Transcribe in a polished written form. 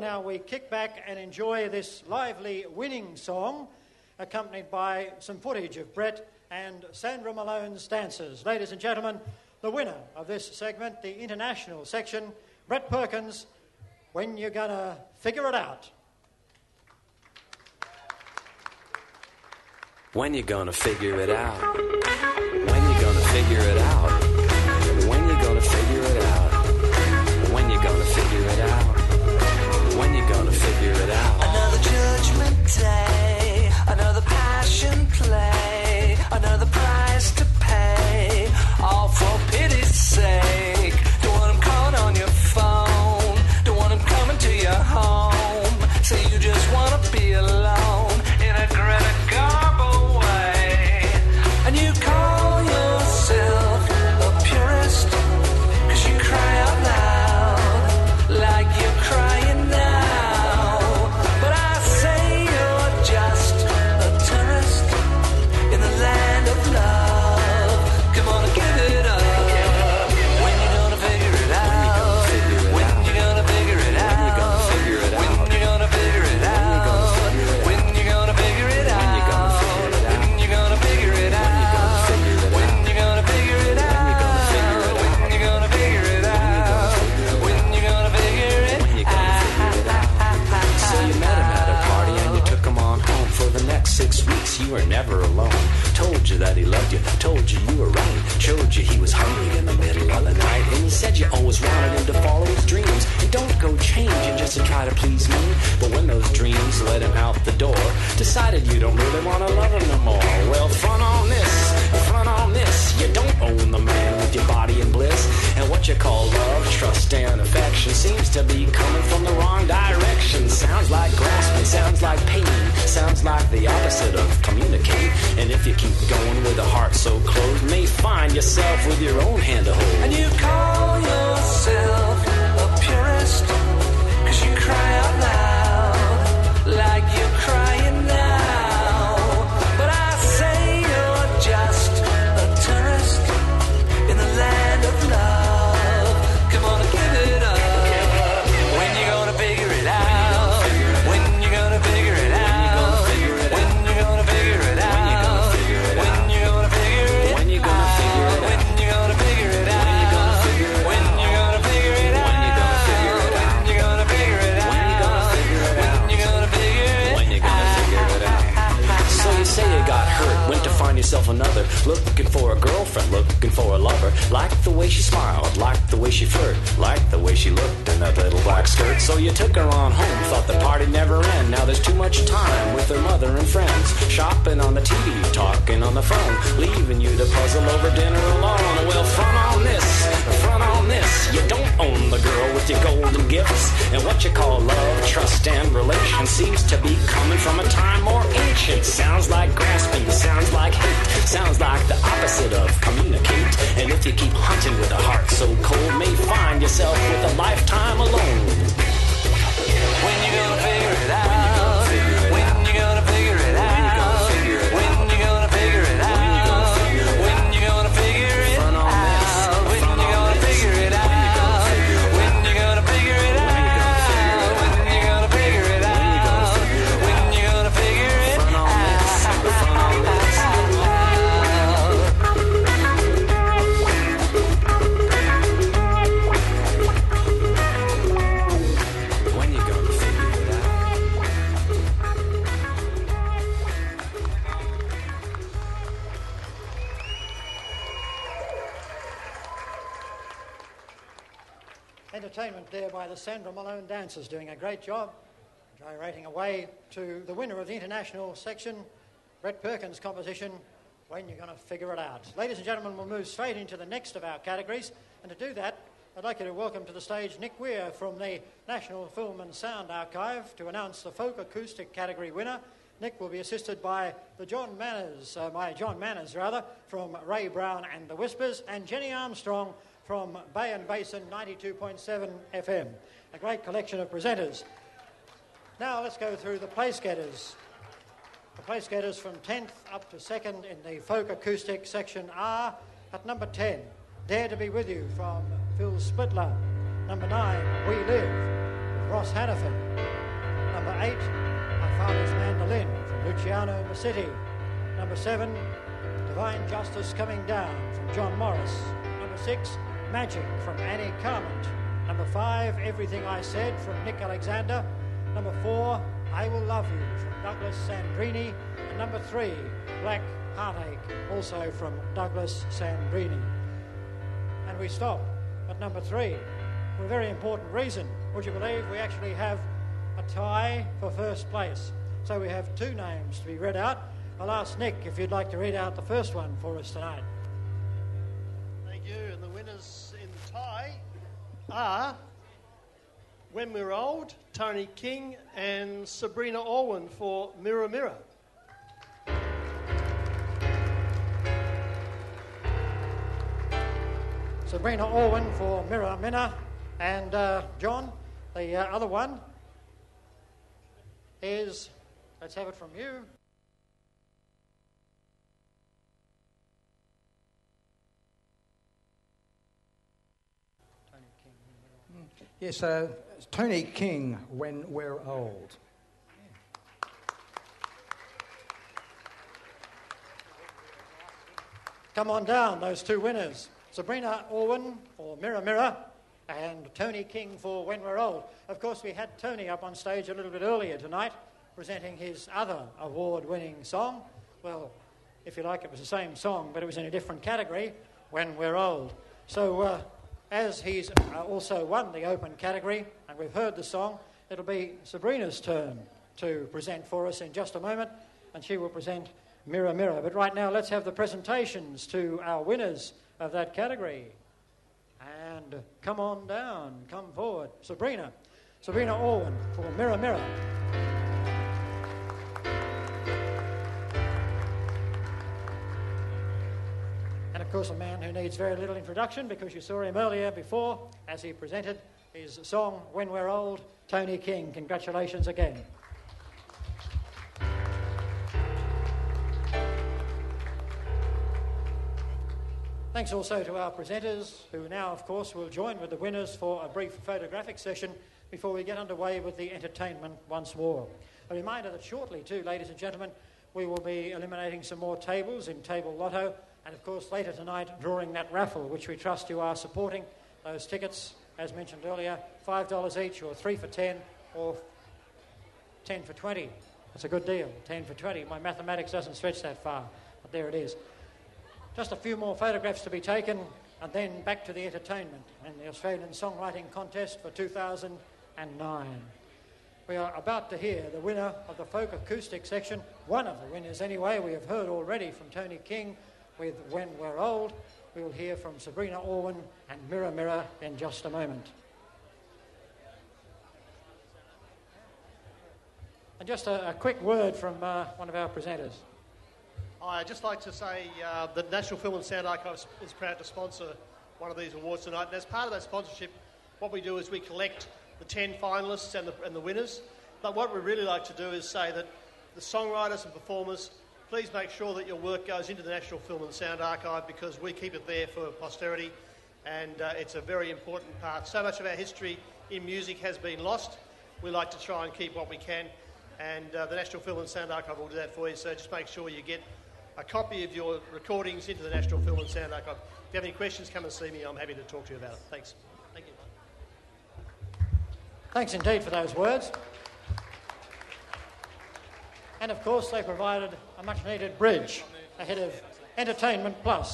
Now we kick back and enjoy this lively winning song, accompanied by some footage of Brett and Sandra Malone's dancers. Ladies and gentlemen, the winner of this segment, the international section, Brett Perkins, When You're Gonna Figure It Out. When you gonna figure it out? When you gonna figure it out? When you gonna figure it out? When you gonna figure it out? When you gonna figure it out? Another judgment day, another passion play, another price to pay, all for pity's sake. Don't want them calling on your phone, don't want them coming to your home. Say you just wanna be alone in a Greta Garbo way. And you call yourself a purist, 'cause you cry out loud like you're crying now. But I say you're just a tourist in the land of love. Come on and give it up. When you gonna figure it out? When you gonna figure it out? When you gonna figure it out? When you gonna figure it out? When you gonna figure it out? When you gonna figure it out? When you gonna figure it out? When you gonna figure it out? So you met him at a party and you took him on home. For the next 6 weeks you were never alone. Told you that he loved you, told you you were right. Showed you he was hungry in the middle of the night. And he said you always wanted him to follow his dreams. And don't go changing just to try to please me. But when those dreams let him out the door, decided you don't really want to love him no more. Well, front on this, you don't own the man with your body and bliss. And what you call love, trust and affection seems to be coming from the wrong direction. Sounds like grasping, sounds like pain, sounds like the opposite of communicate. And if you keep going with a heart so closed, may find yourself with your own hand to hold. And you call yourself a purist, 'cause you cry out loud like you're crying now. But I say you're just a tourist in the land of love. Come on and give it up. When you gonna figure it out? When you gonna figure it out? When you gonna figure it out? When you gonna figure it out? When you gonna figure it out? When you gonna figure it out? When you gonna figure it out? When you gonna figure it out? When you gonna figure it out? When you gonna figure it out? When you gonna figure it out? When you gonna figure it out? So you say you got hurt, went to find yourself another, looking for a girlfriend, looking for a lover. Liked the way she smiled, liked the way she flirted, liked the way she looked in that little black skirt. So you took her on home, thought the party never end. Now there's too much time with her mother and friends, shopping on the TV, talking on the phone, leaving you to puzzle over dinner alone. Well, front on this, you don't own the girl with your golden gifts. And what you call love, trust, and relation seems to be coming from a time more ancient. Sounds like grasping, sounds like hate, sounds like the opposite of communicate. And if you keep hunting with a heart so cold, may find yourself with a lifetime alone. When you gonna figure it out? When you gonna figure it out? When you gonna figure it out? When you gonna figure it out? When you gonna figure it out? When you gonna figure it out? When you gonna figure it out? When you gonna figure it out? When you gonna figure it out? Entertainment there by the Sandra Malone dancers, doing a great job, gyrating away to the winner of the international section, Brett Perkins' composition, When You're Gonna Figure It Out. Ladies and gentlemen, we'll move straight into the next of our categories, and to do that, I'd like you to welcome to the stage Nick Weir from the National Film and Sound Archive to announce the folk acoustic category winner. Nick will be assisted by John Manners from Ray Brown and the Whispers, and Jenny Armstrong from Bay and Basin 92.7 FM. A great collection of presenters. Now let's go through the place getters. The place getters from 10th up to 2nd in the folk acoustic section are at number 10, Dare to Be With You from Phil Splitler. Number 9, We Live, Ross Hannaford. Number 8, My Father's Mandolin from Luciano Massetti. Number 7, Divine Justice Coming Down from John Morris. Number 6, Magic from Annie Carment. Number 5, Everything I Said from Nick Alexander. Number 4, I Will Love You from Douglas Sandrini. And number 3, Black Heartache, also from Douglas Sandrini. And we stop at number 3 for a very important reason. Would you believe we actually have a tie for first place? So we have 2 names to be read out. I'll ask Nick if you'd like to read out the first one for us tonight. Thank you. And the winners in the tie are When We're Old, Tony King and Sabrina Orwin for Mirror Mirror. Sabrina Orwin for Mirror Mirror. And John, the other one is, let's have it from you. Yes, Tony King, When We're Old. Come on down, those 2 winners. Sabrina Orwin for Mirror Mirror and Tony King for When We're Old. Of course, we had Tony up on stage a little bit earlier tonight presenting his other award-winning song. Well, if you like, it was the same song, but it was in a different category, When We're Old. So as he's also won the open category, and we've heard the song, it'll be Sabrina's turn to present for us in just a moment, and she will present Mirror Mirror. But right now, let's have the presentations to our winners of that category. And come on down, come forward. Sabrina Orwin for Mirror Mirror. And of course, a man who needs very little introduction because you saw him earlier before as he presented his song, When We're Old, Tony King. Congratulations again. Thanks also to our presenters, who now, of course, will join with the winners for a brief photographic session before we get underway with the entertainment once more. A reminder that shortly, too, ladies and gentlemen, we will be eliminating some more tables in Table Lotto, and, of course, later tonight, drawing that raffle, which we trust you are supporting. Those tickets, as mentioned earlier, $5 each, or 3 for 10, or 10 for 20. That's a good deal, 10 for 20. My mathematics doesn't stretch that far, but there it is. Just a few more photographs to be taken, and then back to the entertainment and the Australian Songwriting Contest for 2009. We are about to hear the winner of the folk acoustic section, one of the winners anyway. We have heard already from Tony King with When We're Old. We will hear from Sabrina Orwin and Mirror Mirror in just a moment. And just a quick word from one of our presenters. I'd just like to say the National Film and Sound Archive is proud to sponsor one of these awards tonight. And as part of that sponsorship, what we do is we collect the 10 finalists and the winners. But what we'd really like to do is say that the songwriters and performers, please make sure that your work goes into the National Film and Sound Archive, because we keep it there for posterity, and it's a very important part. So much of our history in music has been lost. We like to try and keep what we can, and the National Film and Sound Archive will do that for you. So just make sure you get a copy of your recordings into the National Film and Sound Archive. If you have any questions, come and see me. I'm happy to talk to you about it. Thanks. Thank you. Thanks indeed for those words. And of course, they provided a much needed bridge ahead of Entertainment Plus.